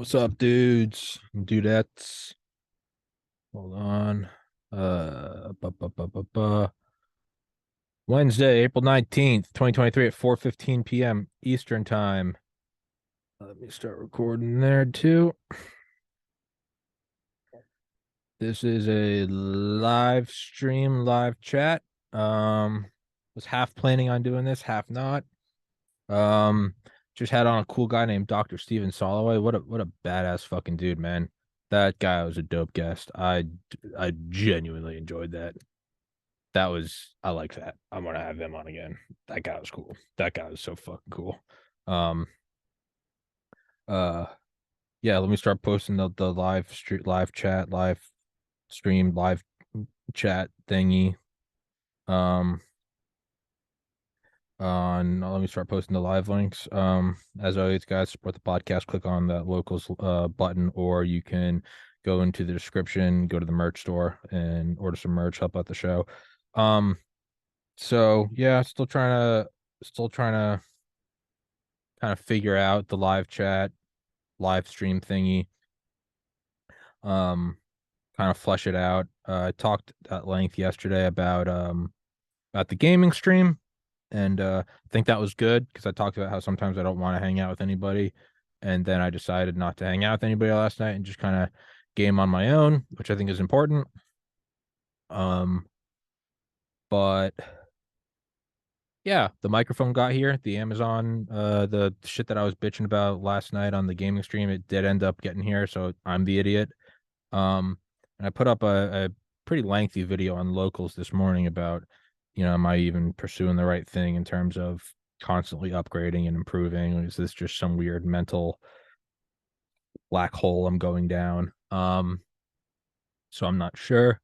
What's up, dudes and dudettes? Hold on. Uh, bu- bu- bu- bu- bu. Wednesday, April 19th, 2023 at 4:15 p.m. Eastern Time. Let me start recording there too. This is a live stream, live chat. Was half planning on doing this, half not. Um, just had on a cool guy named Dr. Steven Soloway. What a badass fucking dude, man. That guy was a dope guest. I genuinely enjoyed that. I like that. I'm gonna have him on again. That guy was cool. That guy was so fucking cool. Um uh yeah, let me start posting the live chat, live stream, live chat thingy. Um on Let me start posting the live links. As always, guys, support the podcast, click on that locals button, or you can go into the description, go to the merch store and order some merch, help out the show. Um so yeah, still trying to kind of figure out the live chat, live stream thingy. Um, Kind of flesh it out. I talked at length yesterday about the gaming stream, and I think that was good because I talked about how sometimes I don't want to hang out with anybody, and then I decided not to hang out with anybody last night and just kind of game on my own, which I think is important. Um, but yeah, the microphone got here. The Amazon, the shit that I was bitching about last night on the gaming stream, it did end up getting here, so I'm the idiot. And I put up a pretty lengthy video on locals this morning about, am I even pursuing the right thing in terms of constantly upgrading and improving? Is this just some weird mental black hole I'm going down? So I'm not sure.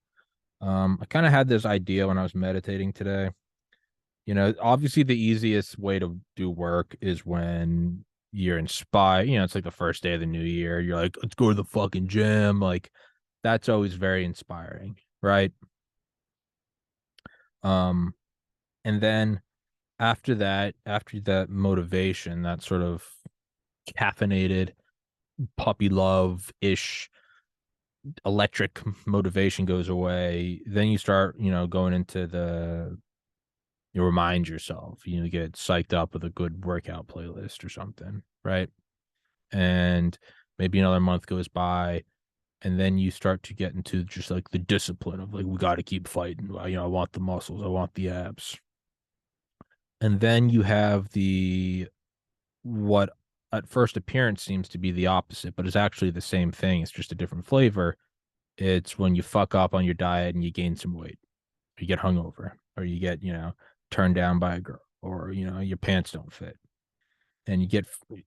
I kind of had this idea when I was meditating today. Obviously the easiest way to do work is when you're inspired. It's like the first day of the new year. You're like, let's go to the fucking gym. Like, that's always very inspiring, right? Um, and then after that motivation, that sort of caffeinated puppy love ish electric motivation goes away. Then you start, going into you remind yourself, you get psyched up with a good workout playlist or something, right? And maybe another month goes by, and then you start to get into just like the discipline of like, we got to keep fighting. I want the muscles, I want the abs. And then you have the what at first appearance seems to be the opposite, but is actually the same thing. It's just a different flavor. It's when you fuck up on your diet and you gain some weight, or you get hungover, or you get, turned down by a girl, or, your pants don't fit, and you get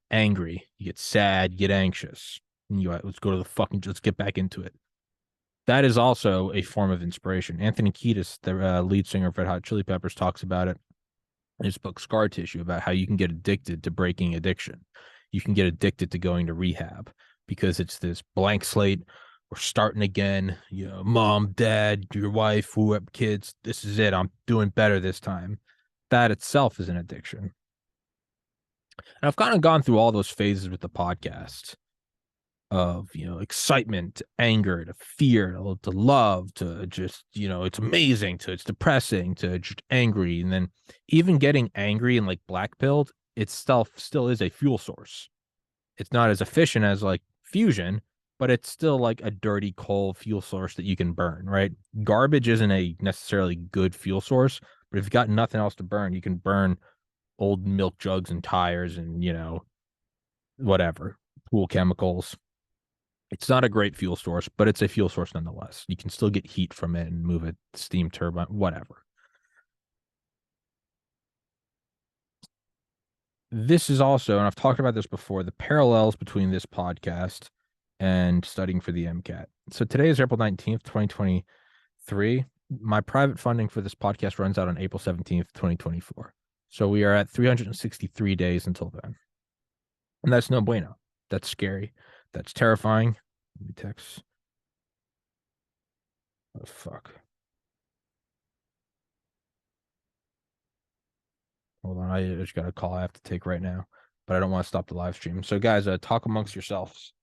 angry, you get sad, you get anxious, and let's get back into it. That is also a form of inspiration. Anthony Kiedis, the lead singer of Red Hot Chili Peppers, talks about it in his book Scar Tissue, about how you can get addicted to breaking addiction. You can get addicted to going to rehab because it's this blank slate. We're starting again. Mom, dad, your wife, whoever, kids. This is it. I'm doing better this time. That itself is an addiction. And I've kind of gone through all those phases with the podcast of, excitement to anger to fear to love to just, it's amazing to it's depressing to just angry. And then even getting angry and like black pilled itself still is a fuel source. It's not as efficient as like fusion, but it's still like a dirty coal fuel source that you can burn, right? Garbage isn't a necessarily good fuel source, but if you've got nothing else to burn, you can burn old milk jugs and tires and, whatever, pool chemicals. It's not a great fuel source, but it's a fuel source nonetheless. You can still get heat from it and move a steam turbine, whatever. This is also, and I've talked about this before, the parallels between this podcast and studying for the MCAT. So today is April 19th, 2023. My private funding for this podcast runs out on April 17th, 2024. So we are at 363 days until then. And that's no bueno. That's scary. That's terrifying. Let me text. Oh, fuck. Hold on. I just got a call I have to take right now, but I don't want to stop the live stream. So, guys, talk amongst yourselves.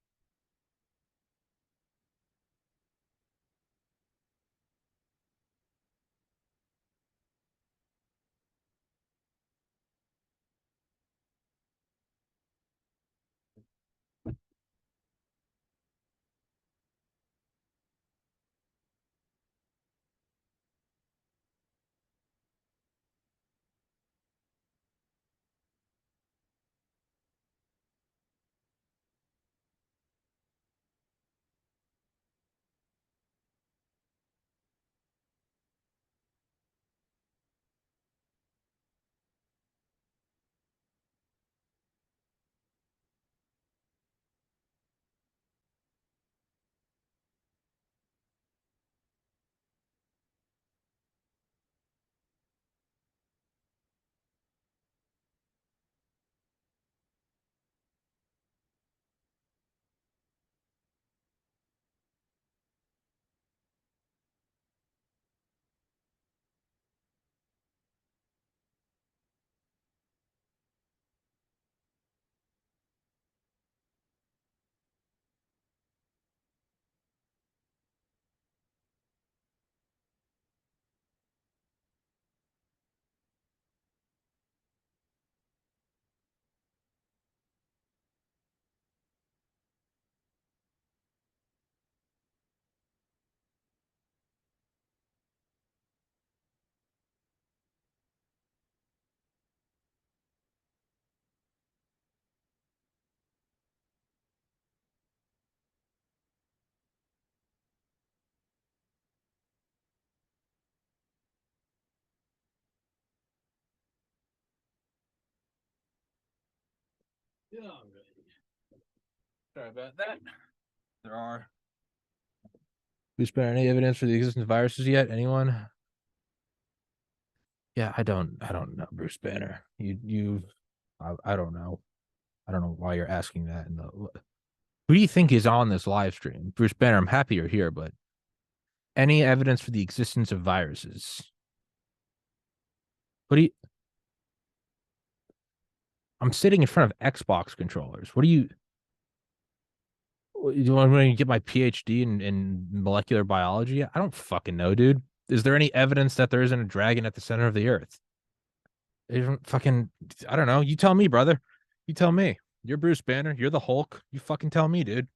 Sorry about that. There are. Who's been any evidence for the existence of viruses yet? Anyone? Yeah, I don't know, Bruce Banner. I don't know. I don't know why you're asking that. Who do you think is on this live stream? Bruce Banner, I'm happy you're here, but any evidence for the existence of viruses? What do you? I'm sitting in front of Xbox controllers. What do you? Do you want me to get my PhD in molecular biology? I don't fucking know, dude. Is there any evidence that there isn't a dragon at the center of the earth? Fucking, I don't know. You tell me, brother. You tell me. You're Bruce Banner. You're the Hulk. You fucking tell me, dude.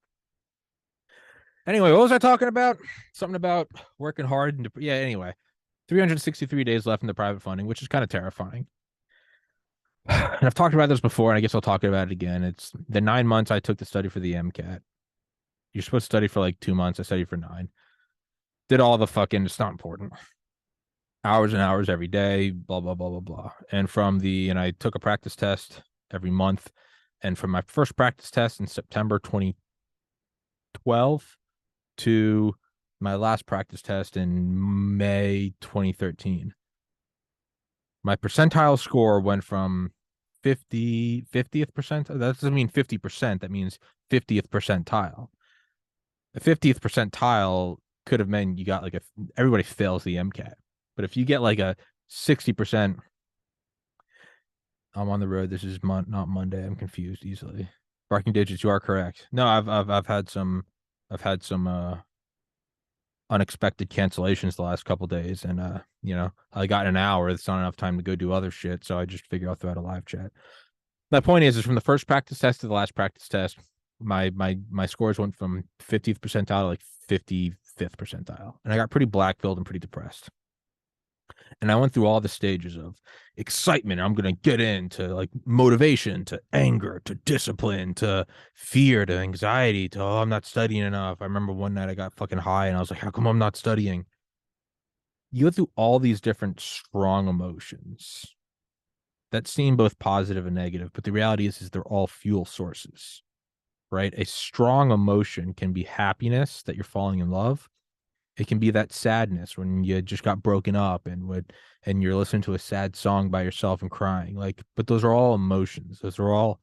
Anyway, what was I talking about? Something about working hard. Yeah, anyway. 363 days left in the private funding, which is kind of terrifying. And I've talked about this before, and I guess I'll talk about it again. It's the 9 months I took to study for the MCAT. You're supposed to study for like 2 months. I studied for 9. Did all the fucking, it's not important. Hours and hours every day, blah, blah, blah, blah, blah. And I took a practice test every month. And from my first practice test in September 2012 to my last practice test in May 2013, my percentile score went from 50th percent. That doesn't mean 50%. That means 50th percentile. The 50th percentile could have meant you got everybody fails the MCAT. But if you get like a 60%, I'm on the road. This is not Monday. I'm confused easily. Barking digits, you are correct. No, I've had some unexpected cancellations the last couple days, and I got an hour. It's not enough time to go do other shit, so I just figured I'll throw out a live chat. My point is from the first practice test to the last practice test, my scores went from 50th percentile to like 55th percentile, and I got pretty black-pilled and pretty depressed. And I went through all the stages of excitement. I'm going to get into like motivation, to anger, to discipline, to fear, to anxiety, to, oh, I'm not studying enough. I remember one night I got fucking high and I was like, how come I'm not studying? You go through all these different strong emotions that seem both positive and negative, but the reality is they're all fuel sources, right? A strong emotion can be happiness that you're falling in love. It can be that sadness when you just got broken up and you're listening to a sad song by yourself and crying. But those are all emotions. Those are all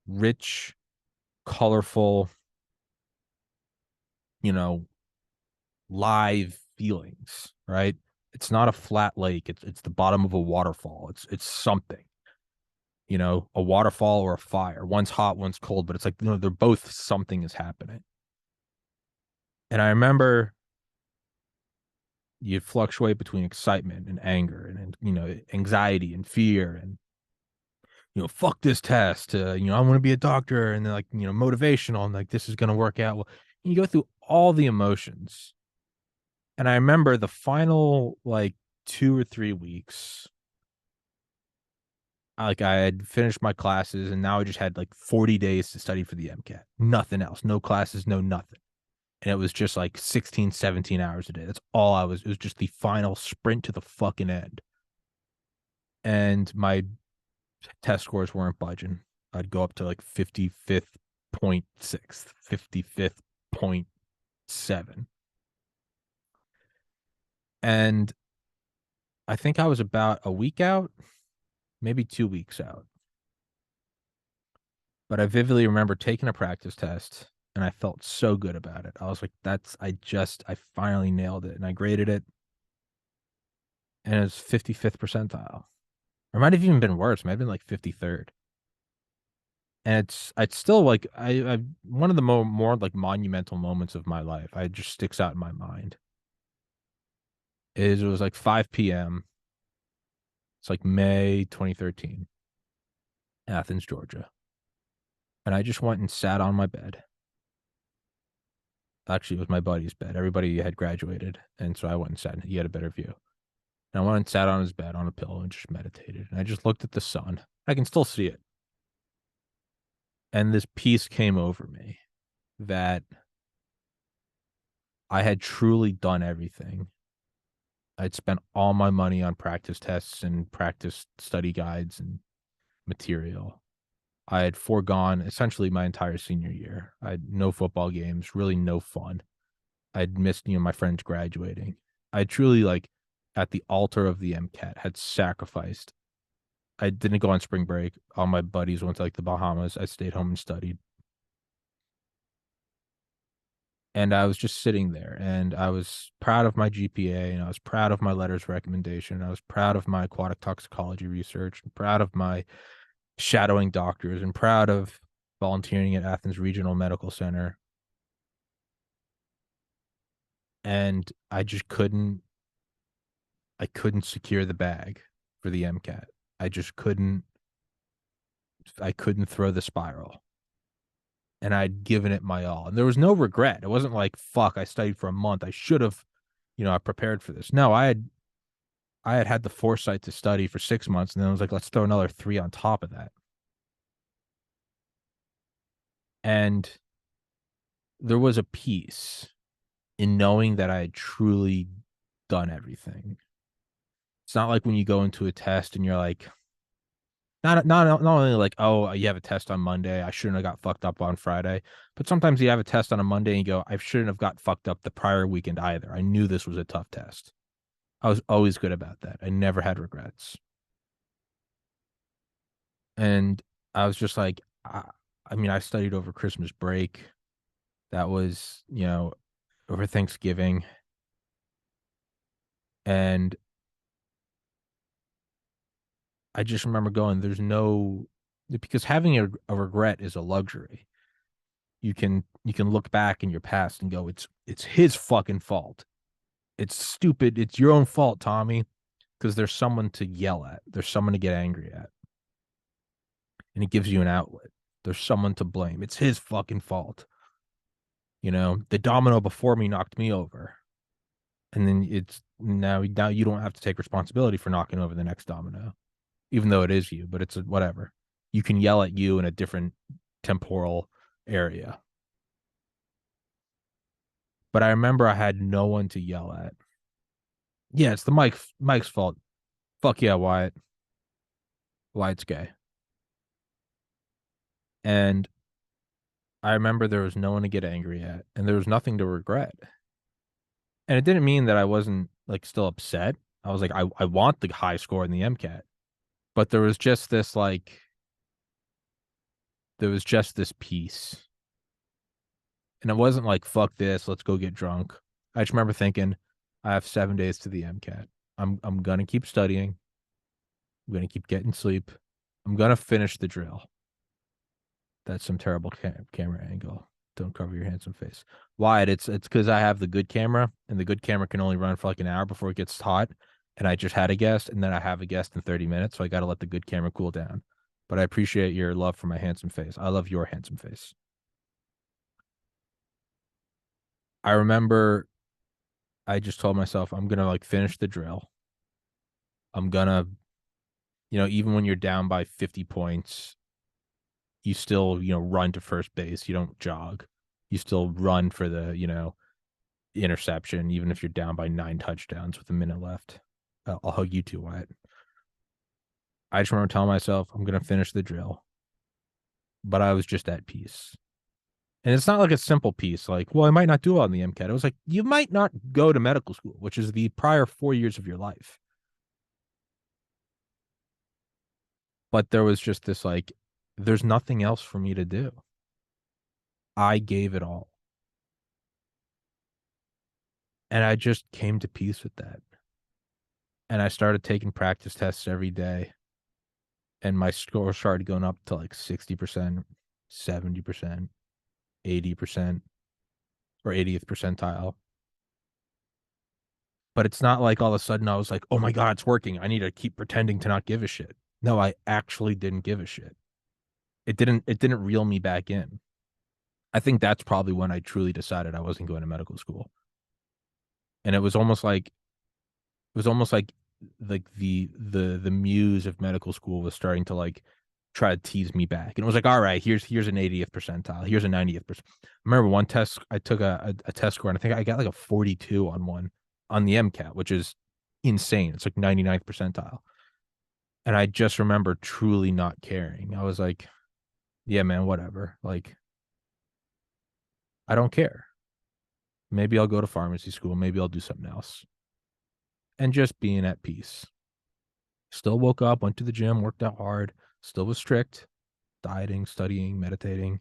rich, colorful, live feelings, right? It's not a flat lake. It's the bottom of a waterfall. It's something. A waterfall or a fire. One's hot, one's cold, but it's like, they're both something is happening. And I remember you fluctuate between excitement and anger and anxiety and fear and fuck this test, I want to be a doctor, and then motivational and like this is going to work out well. You go through all the emotions, and I remember the final 2 or 3 weeks, I had finished my classes and now I just had 40 days to study for the MCAT, nothing else, no classes, no nothing. And it was just 16, 17 hours a day. That's all it was just the final sprint to the fucking end. And my test scores weren't budging. I'd go up to 55th.6, 55th.7. And I think I was about a week out, maybe 2 weeks out. But I vividly remember taking a practice test and I felt so good about it. I was like, I finally nailed it. And I graded it. And it was 55th percentile. Or it might have even been worse. It might have been 53rd. And it's still I one of the more monumental moments of my life. It just sticks out in my mind. It was 5 p.m. It's May 2013, Athens, Georgia. And I just went and sat on my bed. Actually, it was my buddy's bed. Everybody had graduated. And so I went and sat. He had a better view. And I went and sat on his bed on a pillow and just meditated. And I just looked at the sun. I can still see it. And this peace came over me that I had truly done everything. I'd spent all my money on practice tests and practice study guides and material. I had foregone essentially my entire senior year. I had no football games, really no fun. I'd missed, my friends graduating. I truly like at the altar of the MCAT had sacrificed. I didn't go on spring break. All my buddies went to like the Bahamas. I stayed home and studied. And I was just sitting there and I was proud of my GPA and I was proud of my letters of recommendation. I was proud of my aquatic toxicology research, and proud of my shadowing doctors, and proud of volunteering at Athens Regional Medical Center. And I couldn't secure the bag for the MCAT. I just I couldn't throw the spiral. And I'd given it my all. And there was no regret. It wasn't like, fuck, I studied for a month. I should have, I prepared for this. No, I had the foresight to study for 6 months, and then I was like, let's throw another 3 on top of that. And there was a peace in knowing that I had truly done everything. It's not like when you go into a test and you're like, not only like, oh, you have a test on Monday, I shouldn't have got fucked up on Friday, but sometimes you have a test on a Monday and you go, I shouldn't have got fucked up the prior weekend either. I knew this was a tough test. I was always good about that. I never had regrets. And I was just like, I mean, I studied over Christmas break. That was, over Thanksgiving. And I just remember going, because having a regret is a luxury. You can look back in your past and go, it's his fucking fault. It's stupid. It's your own fault, Tommy, because there's someone to yell at. There's someone to get angry at. And it gives you an outlet. There's someone to blame. It's his fucking fault. The domino before me knocked me over. And then it's now you don't have to take responsibility for knocking over the next domino, even though it is you, but it's whatever. You can yell at you in a different temporal area. But I remember I had no one to yell at. Yeah, it's the Mike's fault. Fuck yeah, Wyatt. Wyatt's gay. And I remember there was no one to get angry at, and there was nothing to regret. And it didn't mean that I wasn't like still upset. I was like, I want the high score in the MCAT. But there was just this peace. And it wasn't like, fuck this, let's go get drunk. I just remember thinking, I have 7 days to the MCAT. I'm gonna keep studying. I'm gonna keep getting sleep. I'm gonna finish the drill. That's some terrible camera angle. Don't cover your handsome face. Wyatt, it's because I have the good camera, and the good camera can only run for like an hour before it gets hot. And I just had a guest, and then I have a guest in 30 minutes, so I got to let the good camera cool down. But I appreciate your love for my handsome face. I love your handsome face. I remember I just told myself I'm gonna like finish the drill. I'm gonna, even when you're down by 50 points, you still, run to first base. You don't jog. You still run for the, interception, even if you're down by 9 touchdowns with a minute left. I'll hug you too, Wyatt. I just remember telling myself I'm gonna finish the drill, but I was just at peace. And it's not like a simple piece, like, well, I might not do well on the MCAT. It was like, you might not go to medical school, which is the prior 4 years of your life. But there was just this like, there's nothing else for me to do. I gave it all. And I just came to peace with that. And I started taking practice tests every day. And my score started going up to like 60%, 70%, 80%, or 80th percentile. But it's not like all of a sudden I was like, oh my God, it's working. I need to keep pretending to not give a shit. No, I actually didn't give a shit. It didn't reel me back in. I think that's probably when I truly decided I wasn't going to medical school. And it was almost like the muse of medical school was starting to like try to tease me back. And it was like, all right, here's an 80th percentile, here's a 90th percent. I remember one test I took a test score, and I think I got like a 42 on one on the MCAT, which is insane. It's like 99th percentile. And I just remember truly not caring. I was like, yeah, man, whatever. Like, I don't care. Maybe I'll go to pharmacy school. Maybe I'll do something else. And just being at peace. Still woke up, went to the gym, worked out hard, still was strict, dieting, studying, meditating.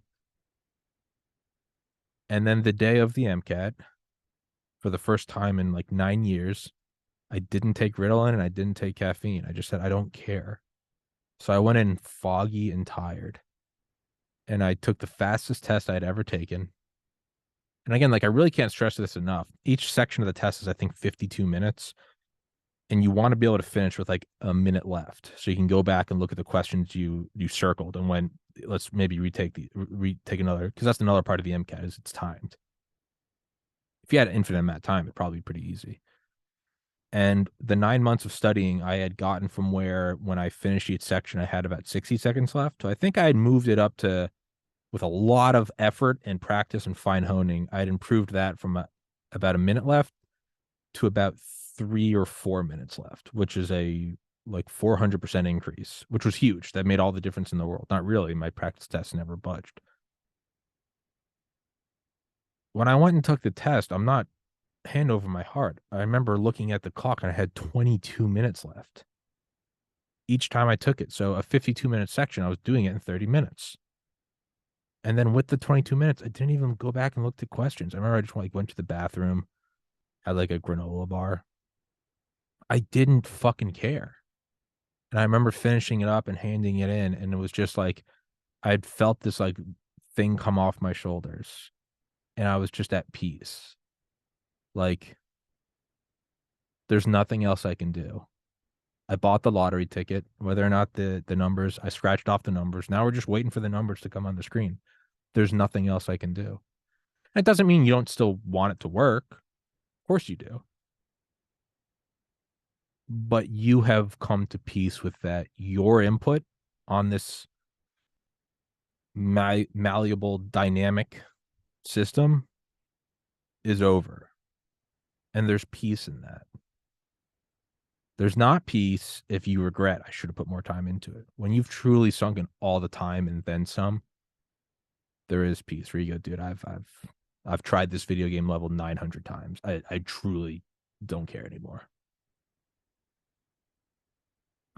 And then the day of the MCAT, for the first time in like 9 years, I didn't take Ritalin and I didn't take caffeine. I just said, I don't care. So I went in foggy and tired. And I took the fastest test I'd ever taken. And again, like I really can't stress this enough. Each section of the test is, I think, 52 minutes. And you want to be able to finish with like a minute left. So you can go back and look at the questions you circled. And when let's maybe retake another, because that's another part of the MCAT is it's timed. If you had an infinite amount of time, it'd probably be pretty easy. And the 9 months of studying, I had gotten from where when I finished each section, I had about 60 seconds left. So I think I had moved it up to, with a lot of effort and practice and fine honing, I had improved that from about a minute left to about 3 or 4 minutes left, which is a like 400% increase, which was huge. That made all the difference in the world. Not really. My practice test never budged. When I went and took the test, I'm not hand over my heart. I remember looking at the clock and I had 22 minutes left each time I took it. So a 52-minute section, I was doing it in 30 minutes. And then with the 22 minutes, I didn't even go back and look at questions. I remember I just went to the bathroom, had like a granola bar. I didn't fucking care. And I remember finishing it up and handing it in, and it was just like I'd felt this like thing come off my shoulders, and I was just at peace. Like there's nothing else I can do. I bought the lottery ticket, whether or not the numbers, I scratched off the numbers. Now we're just waiting for the numbers to come on the screen. There's nothing else I can do. It doesn't mean you don't still want it to work. Of course you do. But you have come to peace with that. Your input on this malleable, dynamic system is over. And there's peace in that. There's not peace if you regret, I should have put more time into it. When you've truly sunk in all the time and then some, there is peace where you go, dude, I've tried this video game level 900 times. I truly don't care anymore.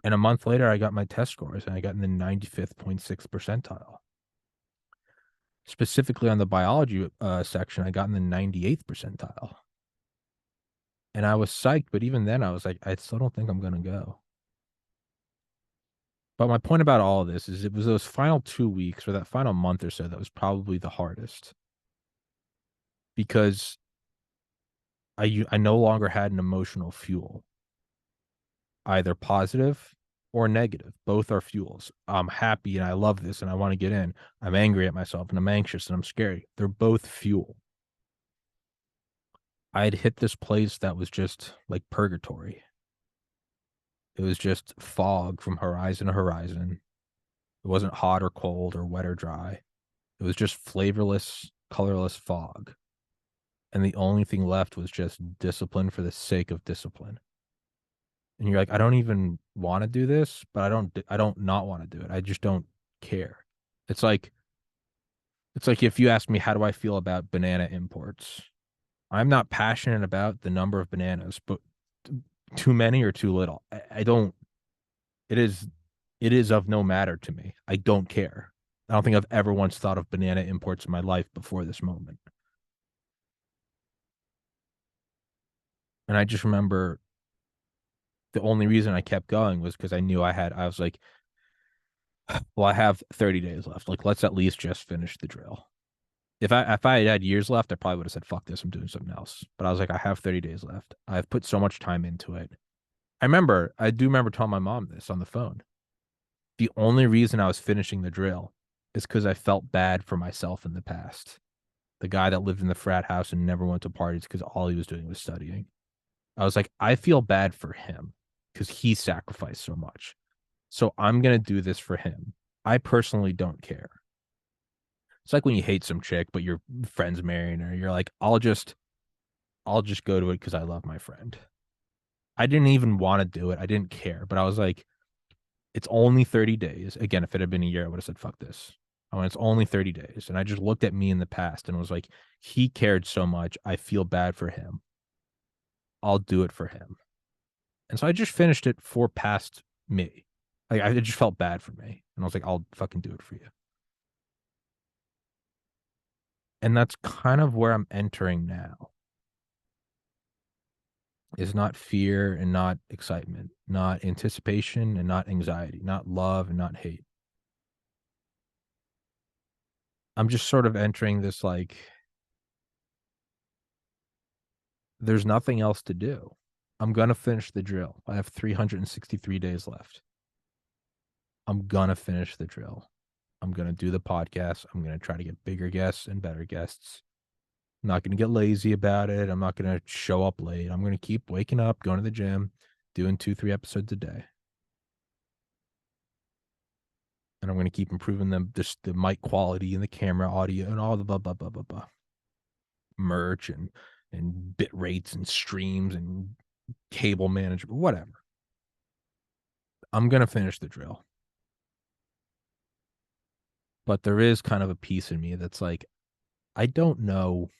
And a month later, I got my test scores and I got in the 95th.6 percentile. Specifically on the biology section, I got in the 98th percentile. And I was psyched, but even then I was like, I still don't think I'm going to go. But my point about all of this is it was those final 2 weeks or that final month or so that was probably the hardest. Because I no longer had an emotional fuel, either positive or negative. Both are fuels. I'm happy and I love this and I want to get in. I'm angry at myself and I'm anxious and I'm scary. They're both fuel. I had hit this place that was just like purgatory. It was just fog from horizon to horizon. It wasn't hot or cold or wet or dry. It was just flavorless, colorless fog. And the only thing left was just discipline for the sake of discipline. And you're like, I don't even want to do this, but I don't not want to do it. I just don't care. It's like if you ask me how do I feel about banana imports, I'm not passionate about the number of bananas, but too many or too little. I don't. It is of no matter to me. I don't care. I don't think I've ever once thought of banana imports in my life before this moment. And I just remember the only reason I kept going was because I knew I was like, well, I have 30 days left. Like, let's at least just finish the drill. If I had years left, I probably would have said, fuck this, I'm doing something else. But I was like, I have 30 days left. I've put so much time into it. I do remember telling my mom this on the phone. The only reason I was finishing the drill is because I felt bad for myself in the past. The guy that lived in the frat house and never went to parties because all he was doing was studying. I was like, I feel bad for him because he sacrificed so much. So I'm going to do this for him. I personally don't care. It's like when you hate some chick, but your friend's marrying her. You're like, I'll just go to it because I love my friend. I didn't even want to do it. I didn't care, but I was like, it's only 30 days. Again, if it had been a year, I would have said, fuck this. I went, it's only 30 days. And I just looked at me in the past and was like, he cared so much. I feel bad for him. I'll do it for him. And so I just finished it for past me. Like, I just felt bad for me. And I was like, I'll fucking do it for you. And that's kind of where I'm entering now. Is not fear and not excitement, not anticipation and not anxiety, not love and not hate. I'm just sort of entering this like there's nothing else to do. I'm gonna finish the drill. I have 363 days left. I'm gonna finish the drill. I'm gonna do the podcast. I'm gonna try to get bigger guests and better guests. I'm not gonna get lazy about it. I'm not gonna show up late. I'm gonna keep waking up, going to the gym, doing 2-3 episodes a day. And I'm going to keep improving them, just the mic quality and the camera audio and all the blah blah blah blah blah, merch and bit rates and streams and cable management, whatever. I'm going to finish the drill, but there is kind of a piece in me that's like, I don't know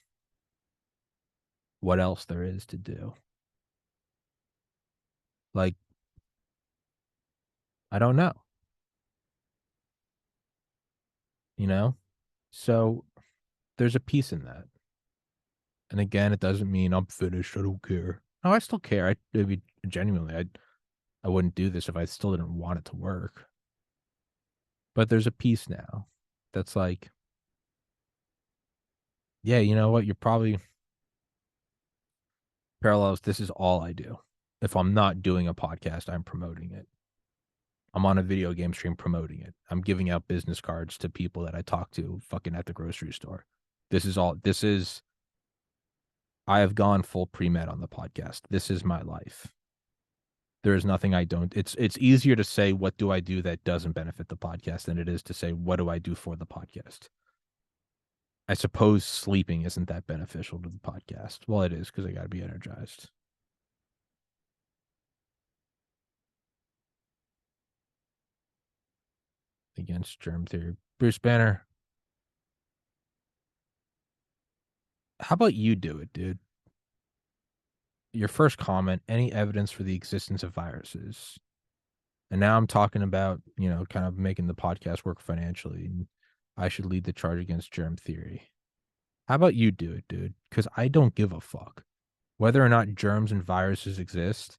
what else there is to do. Like, I don't know, you know. So there's a piece in that. And again, it doesn't mean I'm finished. I don't care. No, I still care. I mean, genuinely, I wouldn't do this if I still didn't want it to work. But there's a piece now that's like, yeah, you know what? You're probably parallels. This is all I do. If I'm not doing a podcast, I'm promoting it. I'm on a video game stream promoting it. I'm giving out business cards to people that I talk to fucking at the grocery store. This is all. I have gone full pre-med on the podcast. This is my life. There is nothing I don't. It's easier to say what do I do that doesn't benefit the podcast than it is to say what do I do for the podcast. I suppose sleeping isn't that beneficial to the podcast. Well, it is because I got to be energized. Against germ theory. Bruce Banner, how about you do it, dude? Your first comment, any evidence for the existence of viruses? And now I'm talking about, kind of making the podcast work financially. And I should lead the charge against germ theory. How about you do it, dude? Because I don't give a fuck. Whether or not germs and viruses exist,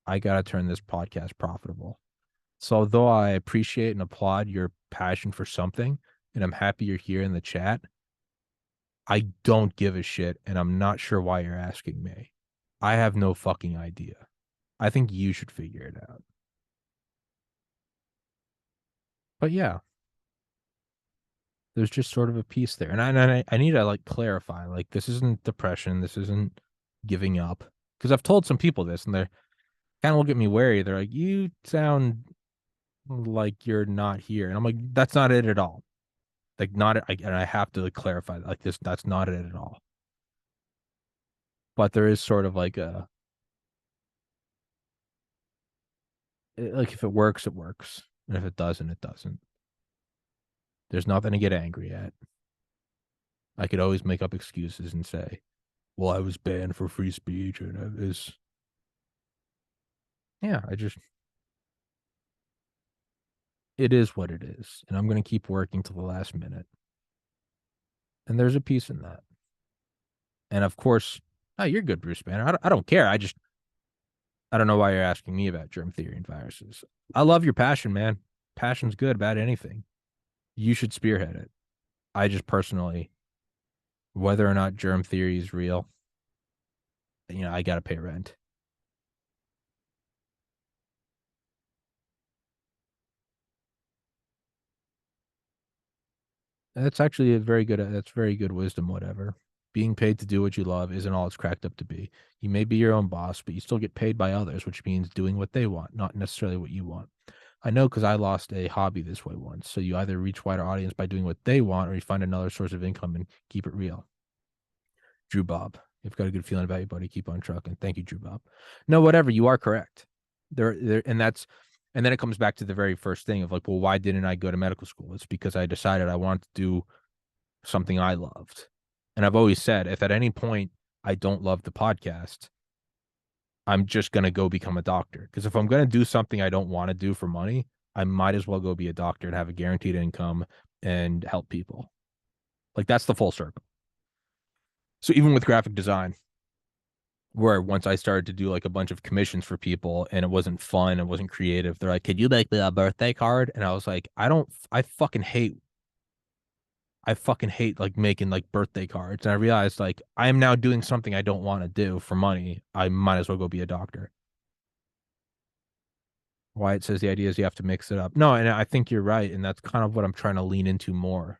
I got to turn this podcast profitable. So, although I appreciate and applaud your passion for something, and I'm happy you're here in the chat, I don't give a shit, and I'm not sure why you're asking me. I have no fucking idea. I think you should figure it out. But yeah, there's just sort of a piece there. And I need to like clarify, like, this isn't depression. This isn't giving up. Because I've told some people this and they're kind of look at me wary. They're like, you sound like you're not here. And I'm like, that's not it at all. Like, not it. And I have to like, clarify like this. That's not it at all. But there is sort of like like if it works, it works. And if it doesn't, it doesn't. There's nothing to get angry at. I could always make up excuses and say, well, I was banned for free speech and it was, yeah, it is what it is. And I'm going to keep working till the last minute. And there's a piece in that. And of course, oh, you're good, Bruce Banner. I don't care. I don't know why you're asking me about germ theory and viruses. I love your passion, man. Passion's good about anything. You should spearhead it. I just personally, whether or not germ theory is real, I got to pay rent. That's actually that's very good wisdom, whatever. Being paid to do what you love isn't all it's cracked up to be. You may be your own boss, but you still get paid by others, which means doing what they want, not necessarily what you want. I know because I lost a hobby this way once. So you either reach wider audience by doing what they want, or you find another source of income and keep it real. Drew Bob, you've got a good feeling about you, buddy. Keep on trucking. Thank you, Drew Bob. No, whatever. You are correct. And that's And then it comes back to the very first thing of like, well, why didn't I go to medical school? It's because I decided I wanted to do something I loved. And I've always said, if at any point I don't love the podcast, I'm just going to go become a doctor. Because if I'm going to do something I don't want to do for money, I might as well go be a doctor and have a guaranteed income and help people. Like that's the full circle. So even with graphic design, where once I started to do like a bunch of commissions for people and it wasn't fun, it wasn't creative, they're like, could you make me a birthday card? And I was like, I fucking hate like making like birthday cards. And I realized like I am now doing something I don't want to do for money. I might as well go be a doctor. Wyatt says the idea is you have to mix it up. No, and I think you're right. And that's kind of what I'm trying to lean into more.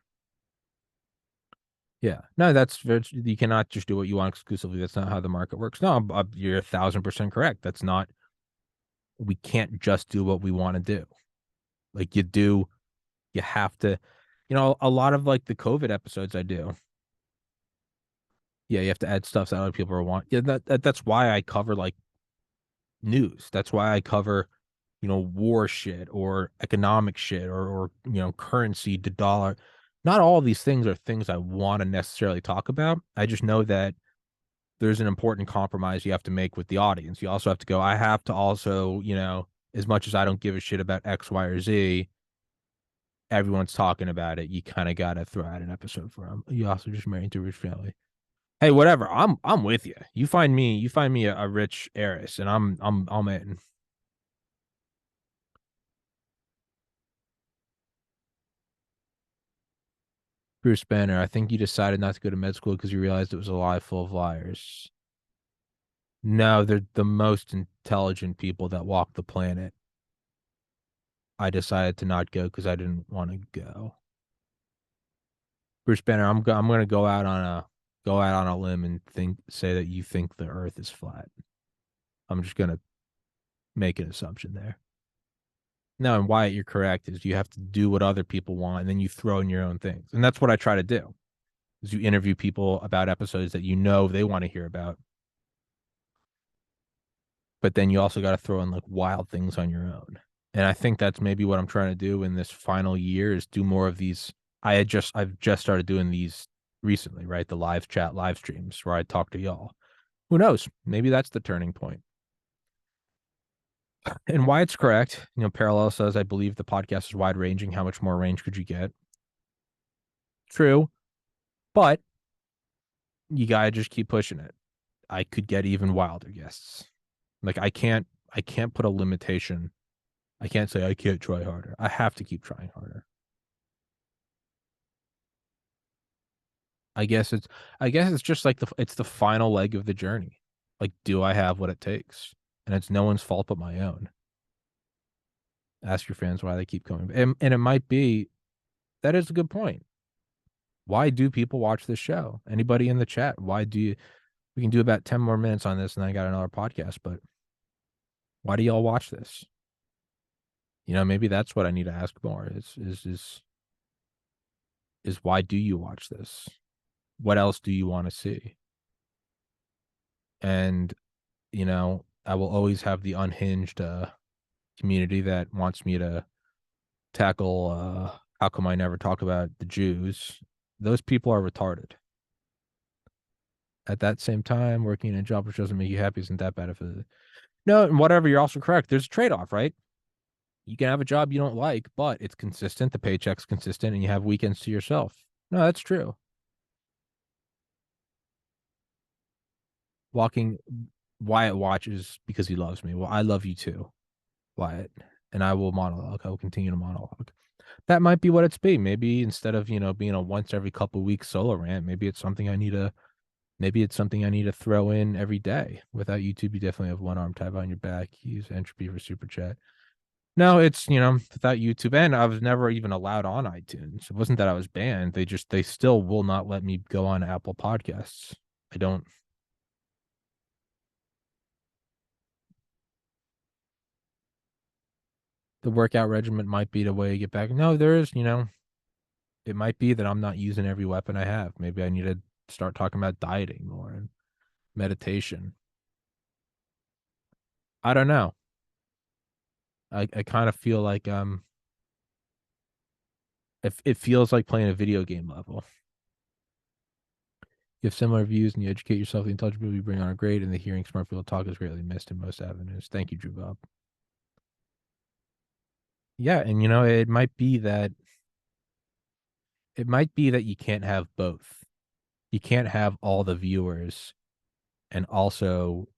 Yeah. No, you cannot just do what you want exclusively. That's not how the market works. No, you're 1,000% correct. We can't just do what we want to do. Like you have to, a lot of like the COVID episodes I do. Yeah, you have to add stuff that other people want. Yeah, that's why I cover like news. That's why I cover, war shit or economic shit or currency, the dollar. Not all of these things are things I want to necessarily talk about. I just know that there's an important compromise you have to make with the audience. You also have to go, I have to also, as much as I don't give a shit about X, Y, or Z, everyone's talking about it. You kind of got to throw out an episode for them. You also just married to a rich family. Hey, whatever. I'm with you. You find me a rich heiress, and I'm in. Bruce Banner, I think you decided not to go to med school because you realized it was a lie full of liars. No, they're the most intelligent people that walk the planet. I decided to not go because I didn't want to go. Bruce Banner, I'm gonna go out on a limb and say that you think the Earth is flat. I'm just gonna make an assumption there. No, and Wyatt, you're correct. Is you have to do what other people want, and then you throw in your own things, and that's what I try to do. Is you interview people about episodes that they want to hear about, but then you also got to throw in like wild things on your own. And I think that's maybe what I'm trying to do in this final year is do more of these. I've just started doing these recently, right? The live chat, live streams where I talk to y'all. Who knows? Maybe that's the turning point. And why it's correct, Parallel says, I believe the podcast is wide ranging. How much more range could you get? True, but you gotta just keep pushing it. I could get even wilder guests. Like I can't put a limitation. I can't say I can't try harder. I have to keep trying harder. I guess it's I guess it's just like it's the final leg of the journey. Like, do I have what it takes? And it's no one's fault but my own. Ask your fans why they keep coming. And it might be that is a good point. Why do people watch this show? Anybody in the chat? We can do about 10 more minutes on this and then I got another podcast, but why do y'all watch this? Maybe that's what I need to ask more is why do you watch this? What else do you want to see? And, I will always have the unhinged community that wants me to tackle how come I never talk about the Jews. Those people are retarded. At that same time, working in a job which doesn't make you happy isn't that bad of a no, and whatever, you're also correct. There's a trade-off, right? You can have a job you don't like, but it's consistent, the paycheck's consistent, and you have weekends to yourself. No, that's true. Walking Wyatt watches because he loves me. Well, I love you too, Wyatt. And I will monologue. I will continue to monologue. That might be what it's be. Maybe instead of, being a once every couple of weeks solo rant, maybe it's something I need to throw in every day. Without YouTube, you definitely have one arm tied behind your back. Use Entropy for super chat. No, it's without YouTube, and I was never even allowed on iTunes. It wasn't that I was banned. They still will not let me go on Apple Podcasts. I don't. The workout regimen might be the way to get back. No, there is, it might be that I'm not using every weapon I have. Maybe I need to start talking about dieting more and meditation. I don't know. I kind of feel like it feels like playing a video game level. You have similar views and you educate yourself. The intelligent people you bring on are great, and the hearing smart people talk is greatly missed in most avenues. Thank you, Drew Bob. Yeah, and it might be that you can't have both. You can't have all the viewers and also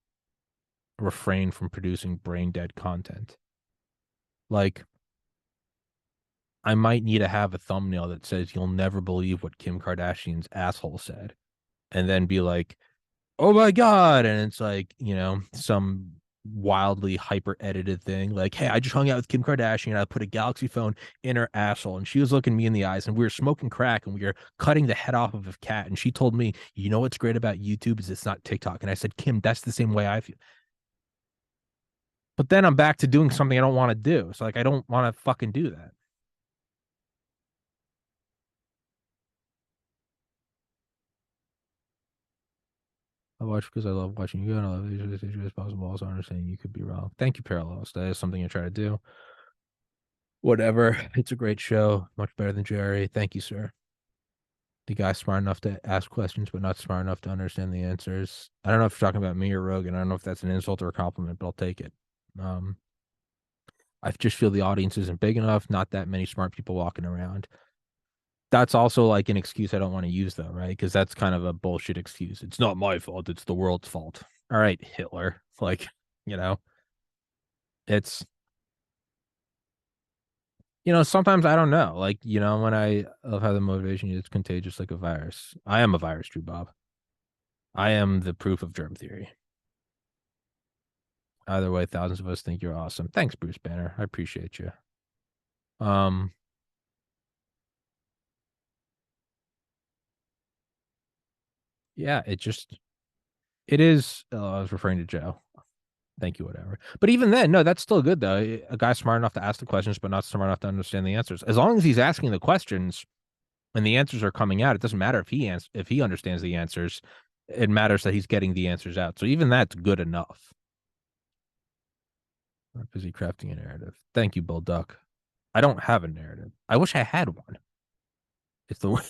refrain from producing brain dead content. Like, I might need to have a thumbnail that says you'll never believe what Kim Kardashian's asshole said, and then be like, oh my god, and it's like, some wildly hyper edited thing like, hey, I just hung out with Kim Kardashian and I put a Galaxy phone in her asshole and she was looking me in the eyes and we were smoking crack and we were cutting the head off of a cat and she told me, you know what's great about YouTube is it's not TikTok. And I said, Kim, that's the same way I feel. But then I'm back to doing something I don't want to do. So like, I don't want to fucking do that. I watch because I love watching you and I love these as possible. Also understanding you could be wrong. Thank you, Parallels. That is something I try to do. Whatever. It's a great show. Much better than Jerry. Thank you, sir. The guy smart enough to ask questions, but not smart enough to understand the answers. I don't know if you're talking about me or Rogan. I don't know if that's an insult or a compliment, but I'll take it. Um, I just feel the audience isn't big enough. Not that many smart people walking around. That's also like an excuse I don't want to use, though, right? Because that's kind of a bullshit excuse. It's not my fault. It's the world's fault. All right, Hitler. Like, you know, it's sometimes I don't know. Like, when I love how the motivation is contagious like a virus. I am a virus, Drew Bob. I am the proof of germ theory. Either way, thousands of us think you're awesome. Thanks, Bruce Banner. I appreciate you. Um, yeah, it is. I was referring to Joe. Thank you, whatever. But even then, no, that's still good though. A guy smart enough to ask the questions, but not smart enough to understand the answers. As long as he's asking the questions and the answers are coming out, it doesn't matter if he understands the answers. It matters that he's getting the answers out. So even that's good enough. I'm busy crafting a narrative. Thank you, Bull Duck. I don't have a narrative. I wish I had one. It's the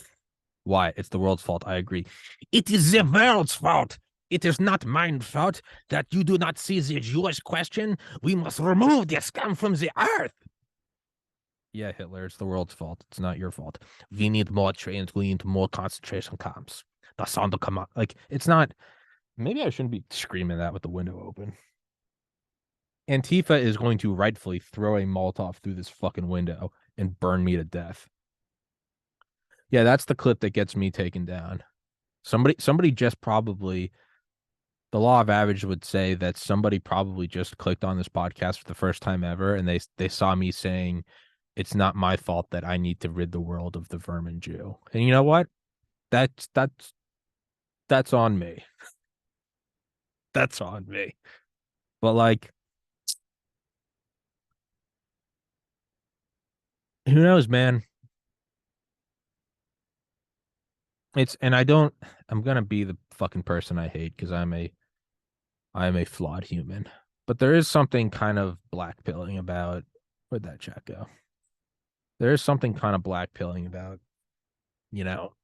why? It's the world's fault. I agree. It is the world's fault. It is not mine fault that you do not see the Jewish question. We must remove the scum from the earth. Yeah, Hitler, it's the world's fault. It's not your fault. We need more trains. We need more concentration camps. The sound will come out. Like, it's not. Maybe I shouldn't be screaming that with the window open. Antifa is going to rightfully throw a Molotov through this fucking window and burn me to death. Yeah, that's the clip that gets me taken down. Somebody just probably, the law of average would say that somebody probably just clicked on this podcast for the first time ever and they saw me saying it's not my fault that I need to rid the world of the vermin Jew. And you know what? That's on me. That's on me. But like, who knows, man? And I'm gonna be the fucking person I hate because I am a flawed human. But there is something kind of black pilling about, where'd that chat go? There is something kind of black pilling about, you know,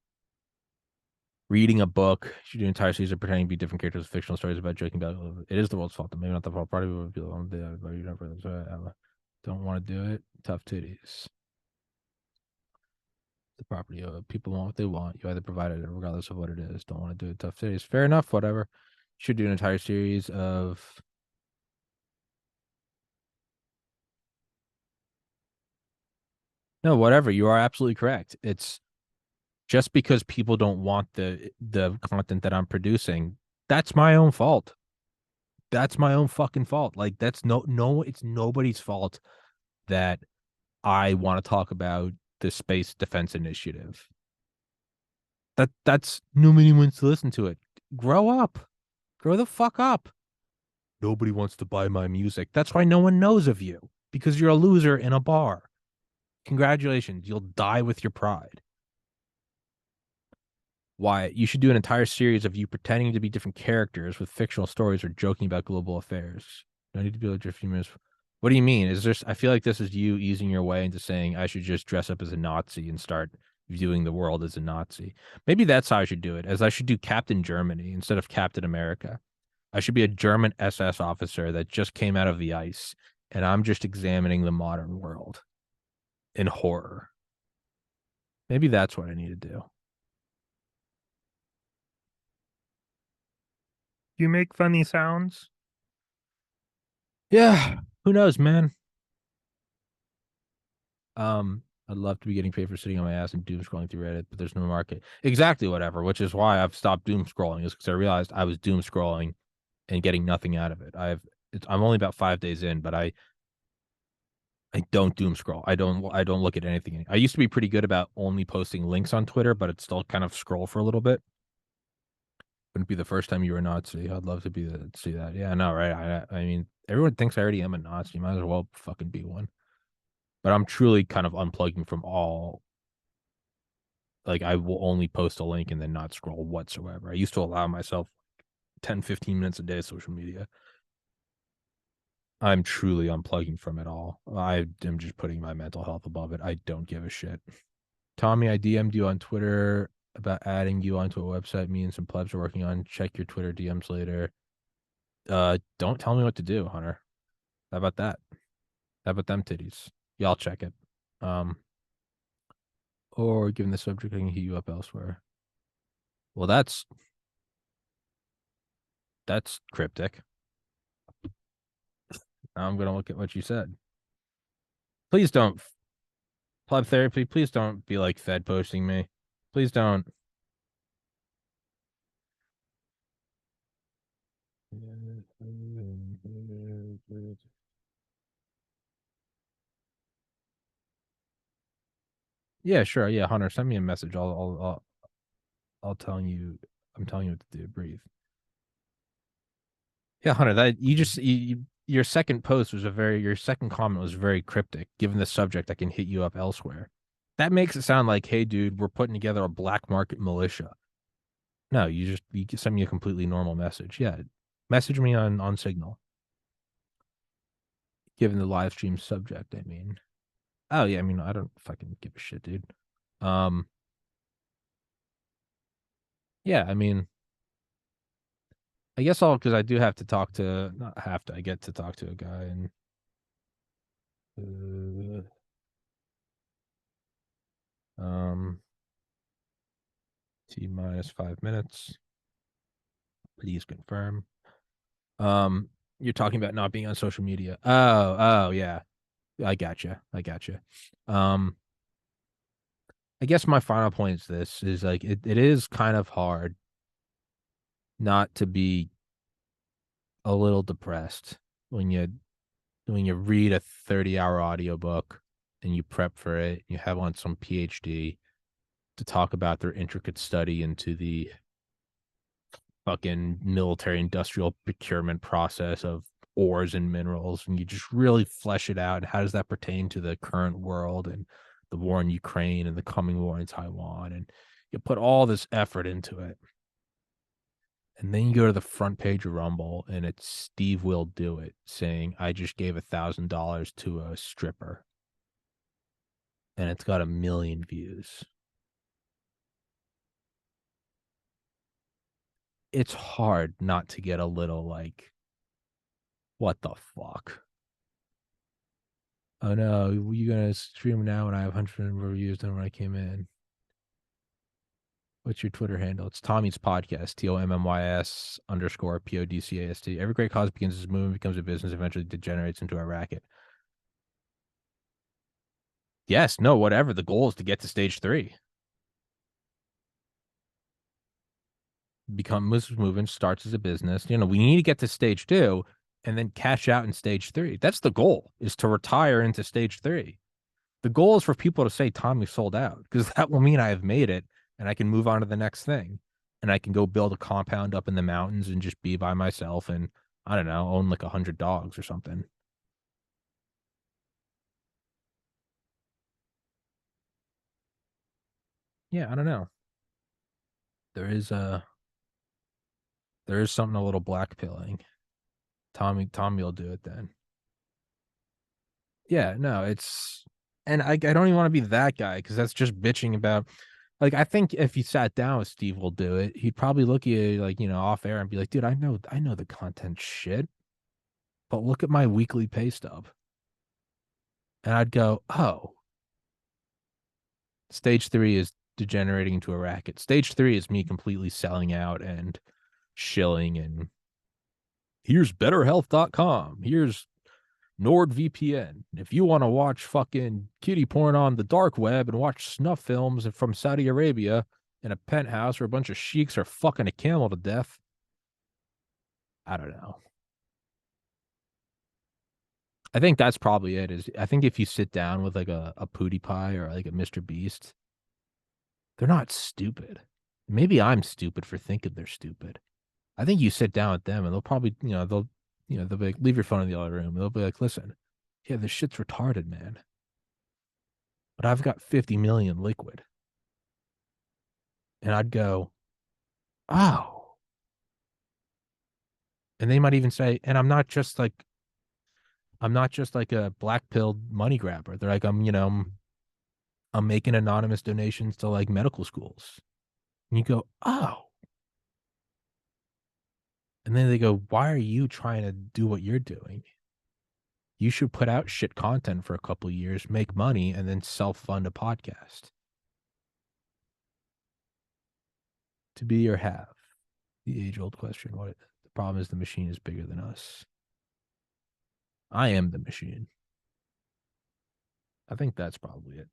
reading a book. You do an entire season pretending to be different characters with fictional stories about joking about it is the world's fault. Maybe not the fault. Party would be on the but you don't want to do it. Tough titties. The property of people want what they want. You either provide it regardless of what it is. Don't want to do it. Tough titties. Fair enough. Whatever. Should do an entire series of no, whatever. You are absolutely correct. It's just because people don't want the content that I'm producing. That's my own fault. That's my own fucking fault. Like that's it's nobody's fault that I want to talk about the space defense initiative. That's nobody wants to listen to it. Grow up. Grow the fuck up. Nobody wants to buy my music. That's why no one knows of you because you're a loser in a bar. Congratulations, you'll die with your pride. Why you should do an entire series of you pretending to be different characters with fictional stories or joking about global affairs. No need to be like a few minutes. What do you mean? Is this? I feel like this is you easing your way into saying I should just dress up as a Nazi and start viewing the world as a Nazi. Maybe that's how I should do it. As I should do Captain Germany instead of Captain America. I should be a German SS officer that just came out of the ice, and I'm just examining the modern world in horror. Maybe that's what I need to do. Do you make funny sounds? Yeah. Who knows, man? I'd love to be getting paid for sitting on my ass and doom scrolling through Reddit, but there's no market. Exactly, whatever. Which is why I've stopped doom scrolling, is because I realized I was doom scrolling and getting nothing out of it. I'm only about 5 days in, but I don't doom scroll. I don't look at anything. I used to be pretty good about only posting links on Twitter, but it's still kind of scroll for a little bit. Wouldn't be the first time you were a Nazi. I'd love to see that. Yeah, no, right. I mean, everyone thinks I already am a Nazi. Might as well fucking be one. But I'm truly kind of unplugging from all. Like, I will only post a link and then not scroll whatsoever. I used to allow myself 10, 15 minutes a day of social media. I'm truly unplugging from it all. I am just putting my mental health above it. I don't give a shit. Tommy, I DM'd you on Twitter about adding you onto a website me and some plebs are working on. Check your Twitter DMs later. Don't tell me what to do, Hunter. How about that? How about them titties? Y'all check it. Or given the subject, I can hit you up elsewhere. Well, that's cryptic. Now I'm gonna look at what you said. Please don't pleb therapy. Please don't be like Fed posting me. Please don't. Yeah, sure. Yeah, Hunter, send me a message. I'll tell you. I'm telling you what to do. Breathe. Yeah, Hunter. That you just your second post was your second comment was very cryptic. Given the subject, I can hit you up elsewhere. That makes it sound like, hey, dude, we're putting together a black market militia. No, you send me a completely normal message. Yeah, message me on Signal. Given the live stream subject, I mean. Oh yeah, I mean, I don't fucking give a shit, dude. Um, yeah, I mean, I guess I'll because I do have to talk to not have to. I get to talk to a guy and uh, um T minus 5 minutes. Please confirm. You're talking about not being on social media. Oh yeah, I gotcha. I gotcha. Um, I guess my final point is this: is like it is kind of hard not to be a little depressed when you read a 30-hour audiobook and you prep for it, you have on some PhD to talk about their intricate study into the fucking military industrial procurement process of ores and minerals, and you just really flesh it out. How does that pertain to the current world and the war in Ukraine and the coming war in Taiwan? And you put all this effort into it. And then you go to the front page of Rumble and it's Steve Will Do It saying, I just gave $1,000 to a stripper. And it's got 1 million views. It's hard not to get a little like, what the fuck? Oh no, you gonna stream now when I have 100 reviews than when I came in. What's your Twitter handle? It's Tommy's Podcast, TOMMYS_PODCAST. Every great cause begins as a movement, becomes a business, eventually degenerates into a racket. Yes, no, whatever. The goal is to get to stage 3. Become Muslim movement starts as a business. We need to get to stage 2 and then cash out in stage 3. That's the goal, is to retire into stage 3. The goal is for people to say Tommy sold out, because that will mean I have made it and I can move on to the next thing. And I can go build a compound up in the mountains and just be by myself and, I don't know, own like 100 dogs or something. Yeah, I don't know. There is there is something a little black pilling. Tommy will do it then. Yeah, no, and I don't even want to be that guy because that's just bitching about. Like, I think if he sat down with Steve will do it, he'd probably look at you like, off air and be like, dude, I know the content shit, but look at my weekly pay stub. And I'd go, oh, stage three is degenerating into a racket. Stage three is me completely selling out and shilling and here's betterhealth.com. Here's NordVPN. If you want to watch fucking kitty porn on the dark web and watch snuff films from Saudi Arabia in a penthouse where a bunch of sheiks are fucking a camel to death, I don't know. I think that's probably it. Is I think if you sit down with like a PewDiePie or like a Mr. Beast, they're not stupid. Maybe I'm stupid for thinking they're stupid. I think you sit down with them and they'll probably, they'll be like, leave your phone in the other room. They'll be like, listen, yeah, this shit's retarded, man. But I've got 50 million liquid. And I'd go, oh. And they might even say, and I'm not just like a black pilled money grabber. They're like, I'm making anonymous donations to like medical schools. And you go, oh. And then they go, why are you trying to do what you're doing? You should put out shit content for a couple of years, make money, and then self-fund a podcast. To be or have? The age-old question. What the problem is the machine is bigger than us. I am the machine. I think that's probably it.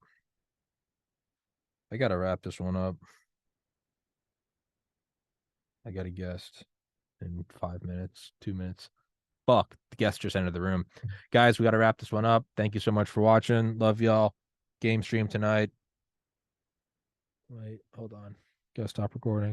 I gotta wrap this one up. I got a guest in 5 minutes, 2 minutes. Fuck, the guest just entered the room. Guys, we got to wrap this one up. Thank you so much for watching. Love y'all. Game stream tonight. Wait, hold on. Gotta stop recording.